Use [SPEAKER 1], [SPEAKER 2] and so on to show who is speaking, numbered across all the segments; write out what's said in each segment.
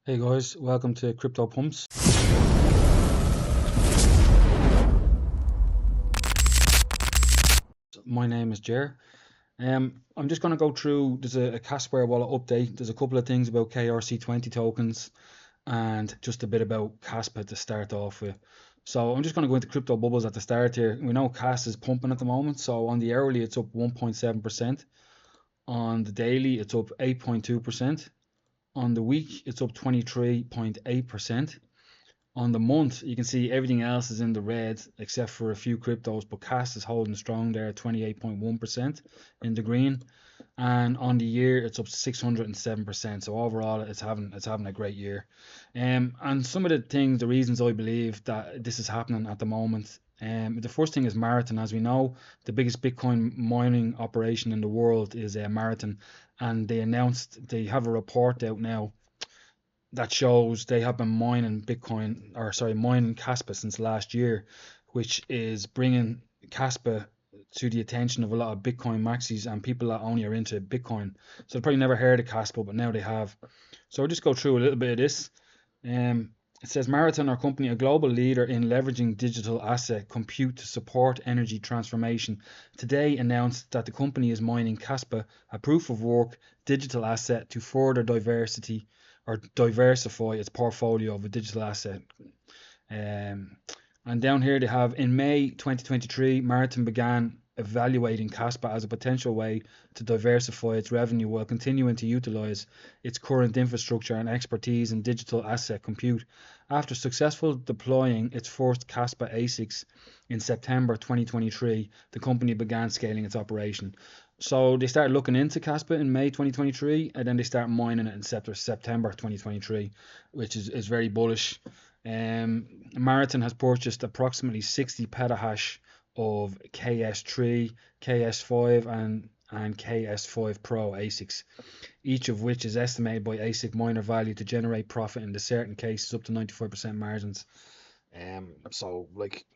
[SPEAKER 1] Hey guys, welcome to Crypto Pumps. My name is Jer. I'm just going to go through, there's a Kaspa wallet update. There's a couple of things about KRC20 tokens and just a bit about Caspa to start off with. So I'm just going to go into crypto bubbles at the start here. We know CAS is pumping at the moment. So on the hourly, it's up 1.7%. On the daily, it's up 8.2%. On the week, it's up 23.8%. On the month, you can see everything else is in the red except for a few cryptos, but CAS is holding strong there at 28.1% in the green. And on the year, it's up 607%. So overall, it's having a great year. And some of the things, the reasons I believe that this is happening at the moment. The first thing is Marathon. As we know, the biggest Bitcoin mining operation in the world is Marathon, and they have a report out now that shows they have been mining mining Caspa since last year, which is bringing Caspa to the attention of a lot of Bitcoin maxis and people that only are into Bitcoin. So they've probably never heard of Caspa, but now they have. So I'll just go through a little bit of this. It says Marathon, our company, a global leader in leveraging digital asset compute to support energy transformation, today announced that the company is mining Caspa, a proof of work digital asset, to further diversify its portfolio of a digital asset. And down here they have, in May 2023, Marathon began evaluating Caspa as a potential way to diversify its revenue while continuing to utilize its current infrastructure and expertise in digital asset compute. After successful deploying its first Caspa ASICs in September 2023, the company began scaling its operation. So they started looking into Caspa in May 2023, and then they start mining it in September 2023, which is very bullish. Marathon has purchased approximately 60 petahash of KS3, KS5, and KS5 Pro ASICs, each of which is estimated by ASIC miner value to generate profit in certain cases up to 95% margins. So like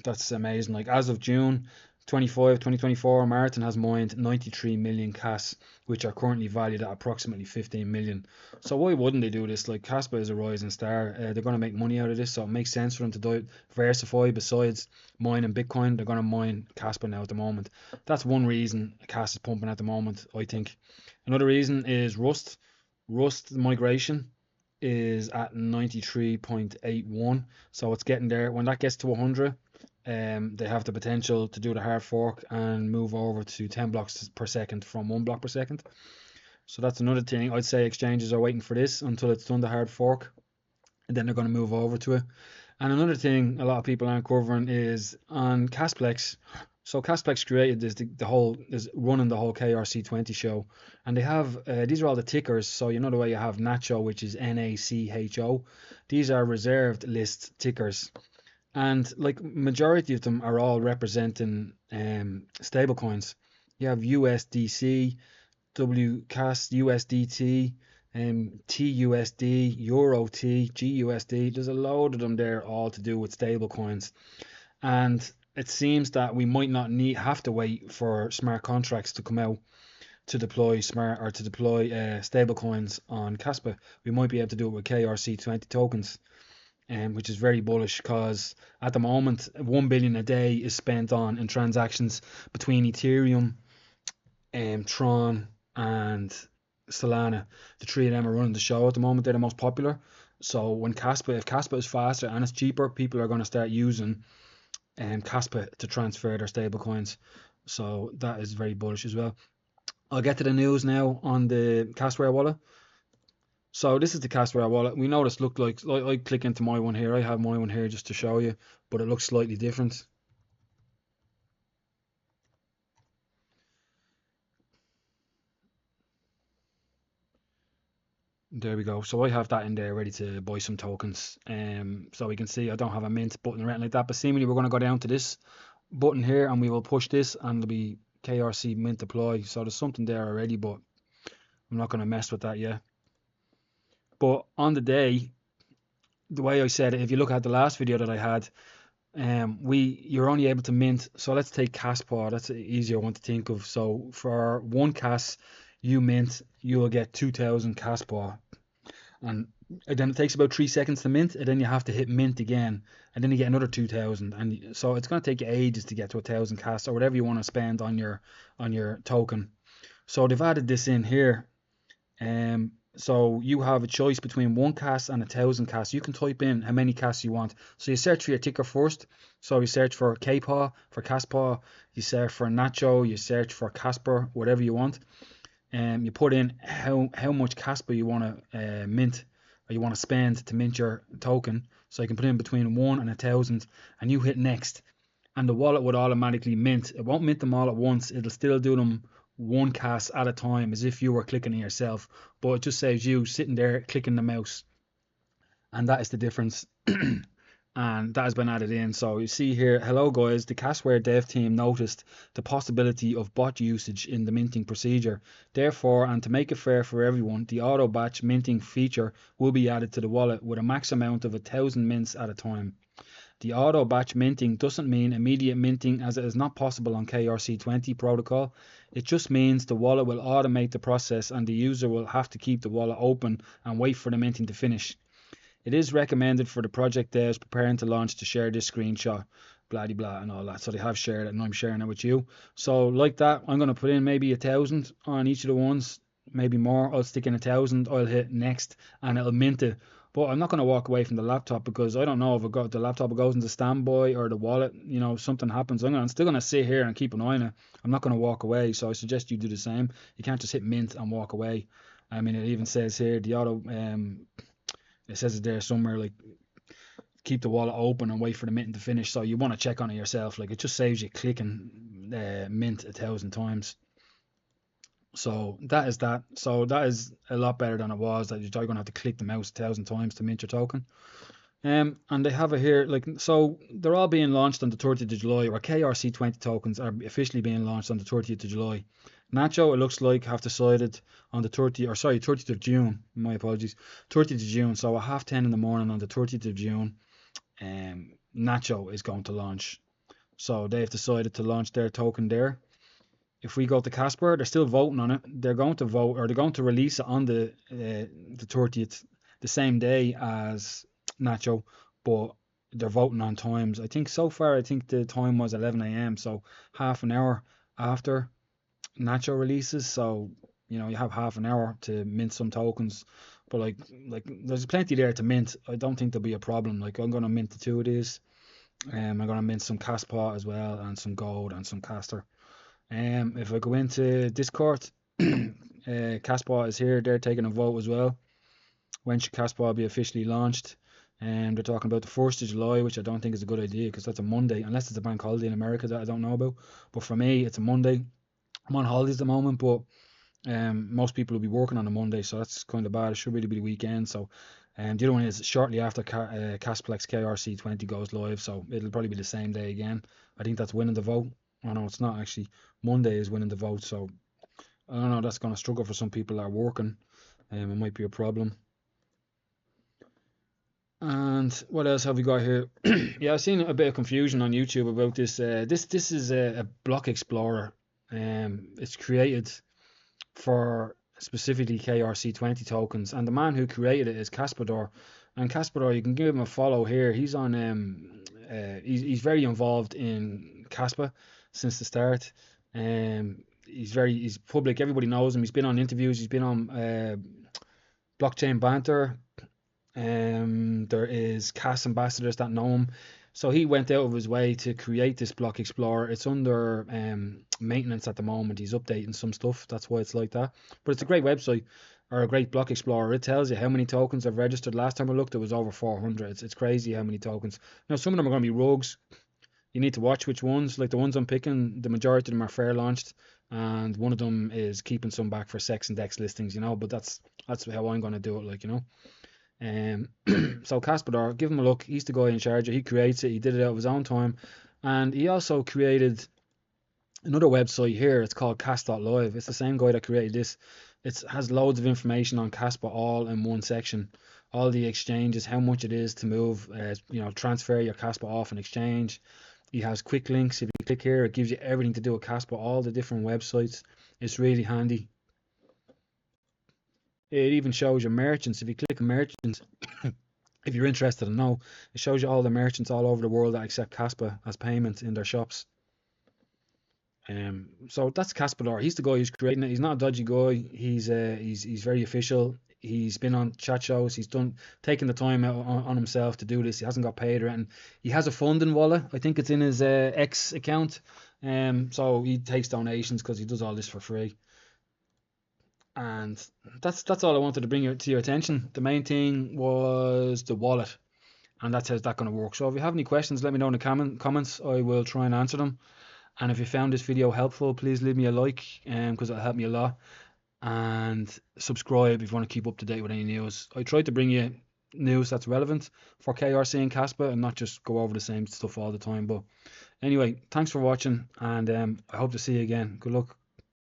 [SPEAKER 1] that's amazing. Like as of June 25, 2024, Marathon has mined 93 million CAS, which are currently valued at approximately 15 million. So why wouldn't they do this? Like Caspa is a rising star. They're going to make money out of this, so it makes sense for them to diversify. Besides mining Bitcoin, they're going to mine Caspa now at the moment. That's one reason CAS is pumping at the moment, I think. Another reason is Rust. Rust migration is at 93.81, so it's getting there. When that gets to 100, they have the potential to do the hard fork and move over to 10 blocks per second from 1 block per second. So that's another thing. I'd say exchanges are waiting for this until it's done the hard fork, and then they're going to move over to it. And another thing a lot of people aren't covering is on Casplex. So Casplex created this, is running the whole KRC20 show, and they have these are all the tickers. So you know the way you have Nacho, which is NACHO. These are reserved list tickers, and like majority of them are all representing stable coins. You have USDC, WCAS, USDT, TUSD, Euro T, GUSD. There's a load of them there, all to do with stable coins, and it seems that we might not have to wait for smart contracts to come out to deploy stable coins on Caspa. We might be able to do it with KRC20 tokens, which is very bullish because at the moment 1 billion a day is spent in transactions between Ethereum, Tron, and Solana. The three of them are running the show at the moment. They're the most popular. So if Caspa is faster and it's cheaper, people are going to start using Caspa to transfer their stable coins. So that is very bullish as well. I'll get to the news now on the kasware wallet. So this is the kasware wallet. We know this looked like, I click into my one here. I have my one here just to show you, but it looks slightly different. There we go. So I have that in there ready to buy some tokens. So we can see I don't have a mint button or anything like that, but seemingly we're going to go down to this button here and we will push this and it'll be KRC mint deploy. So there's something there already, but I'm not going to mess with that yet. But on the day, the way I said it, if you look at the last video that I had, you're only able to mint. So let's take Caspa. That's an easier one to think of. So for one CAS you mint, you will get 2,000 Caspa. and then it takes about 3 seconds to mint, and then you have to hit mint again, and then you get another 2,000, and so it's going to take you ages to get to 1,000 cas or whatever you want to spend on your token. So they've added this in here. So you have a choice between 1 cas and 1,000 cas. You can type in how many cas you want. So you search for your ticker first. So you search for KPA, for Kaspa, you search for Nacho, you search for Casper, whatever you want. You put in how much Caspa you want to mint, or you want to spend to mint your token. So you can put in between 1 and 1,000, and you hit next, and the wallet would automatically mint. It won't mint them all at once. It'll still do them 1 cas at a time, as if you were clicking it yourself. But it just saves you sitting there clicking the mouse, and that is the difference. And that has been added in. So you see here, hello guys, the kasware dev team noticed the possibility of bot usage in the minting procedure. Therefore, and to make it fair for everyone, the auto batch minting feature will be added to the wallet with a max amount of 1,000 mints at a time. The auto batch minting doesn't mean immediate minting, as it is not possible on KRC-20 protocol. It just means the wallet will automate the process and the user will have to keep the wallet open and wait for the minting to finish. It is recommended for the project devs preparing to launch to share this screenshot, blah de blah and all that. So they have shared it, and I'm sharing it with you. So like that, I'm going to put in maybe 1,000 on each of the ones, maybe more. I'll stick in 1,000. I'll hit next, and it'll mint it. But I'm not going to walk away from the laptop, because I don't know if the laptop goes into standby or the wallet, something happens. I'm still going to sit here and keep an eye on it. I'm not going to walk away. So I suggest you do the same. You can't just hit mint and walk away. I mean, it even says here the auto. It says it there somewhere, like, keep the wallet open and wait for the minting to finish. So you want to check on it yourself. Like, it just saves you clicking mint 1,000 times. So that is that. So that is a lot better than it was, that you're going to have to click the mouse 1,000 times to mint your token. And they have it here, like, so they're all being launched on the 30th of July, or KRC-20 tokens are officially being launched on the 30th of July. Nacho, it looks like, have decided on the 30th of June, my apologies, 30th of June, so at 10:30 in the morning on the 30th of June, Nacho is going to launch. So they've decided to launch their token there. If we go to Casper, they're still voting on it. They're going to vote, or they're going to release it on the 30th, the same day as Nacho, but they're voting on times. I think so far, I think the time was 11 a.m. So half an hour after Nacho releases. So you have half an hour to mint some tokens. But like there's plenty there to mint. I don't think there'll be a problem. Like, I'm gonna mint the two of these. I'm gonna mint some Kaspa as well, and some gold and some caster. If I go into Discord, Caspa is here. They're taking a vote as well. When should Caspa be officially launched? And they're talking about the 1st of July, which I don't think is a good idea, because that's a Monday, unless it's a bank holiday in America that I don't know about. But for me, it's a Monday. I'm on holidays at the moment, but most people will be working on a Monday, so that's kind of bad. It should really be the weekend. So the other one is shortly after Casplex KRC-20 goes live, so it'll probably be the same day again. I think that's winning the vote. Oh no, it's not actually. Monday is winning the vote, so I don't know. That's going to struggle for some people that are working. It might be a problem. And what else have we got here? Yeah, I've seen a bit of confusion on YouTube about this. This is a block explorer. It's created for specifically KRC-20 tokens, and the man who created it is Kaspador. And Kaspador, you can give him a follow here. He's on he's very involved in Caspa since the start. He's public. Everybody knows him. He's been on interviews. He's been on Blockchain Banter. There is CAS ambassadors that know him. So he went out of his way to create this block explorer. It's under maintenance at the moment. He's updating some stuff. That's why it's like that. But it's a great website, or a great block explorer. It tells you how many tokens have registered. Last time I looked, it was over 400. It's crazy how many tokens. Now, some of them are going to be rogues. You need to watch which ones. Like the ones I'm picking, the majority of them are fair launched, and one of them is keeping some back for sex and dex listings. But that's how I'm going to do it. So Kaspador, give him a look. He's the guy in charge. He creates it. He did it out of his own time, and he also created another website here. It's called Cas.live. It's the same guy that created this. It has loads of information on Caspa all in one section. All the exchanges, how much it is to move, transfer your Caspa off an exchange. He has quick links. If you click here, it gives you everything to do with Caspa, all the different websites. It's really handy. It even shows you merchants. If you click on merchants, if you're interested to know, it shows you all the merchants all over the world that accept Caspa as payment in their shops. So that's Kaspa. He's the guy who's creating it. He's not a dodgy guy. He's very official. He's been on chat shows. He's done taking the time out on himself to do this. He hasn't got paid or anything. He has a funding wallet. I think it's in his X account. So he takes donations because he does all this for free. And that's all I wanted to bring to your attention. The main thing was the wallet, and that's how's that going to work. So if you have any questions, let me know in the comments. I will try and answer them. And if you found this video helpful, please leave me a like, because it'll help me a lot. And subscribe if you want to keep up to date with any news. I try to bring you news that's relevant for KRC and Caspa, and not just go over the same stuff all the time. But anyway, thanks for watching, and I hope to see you again. Good luck.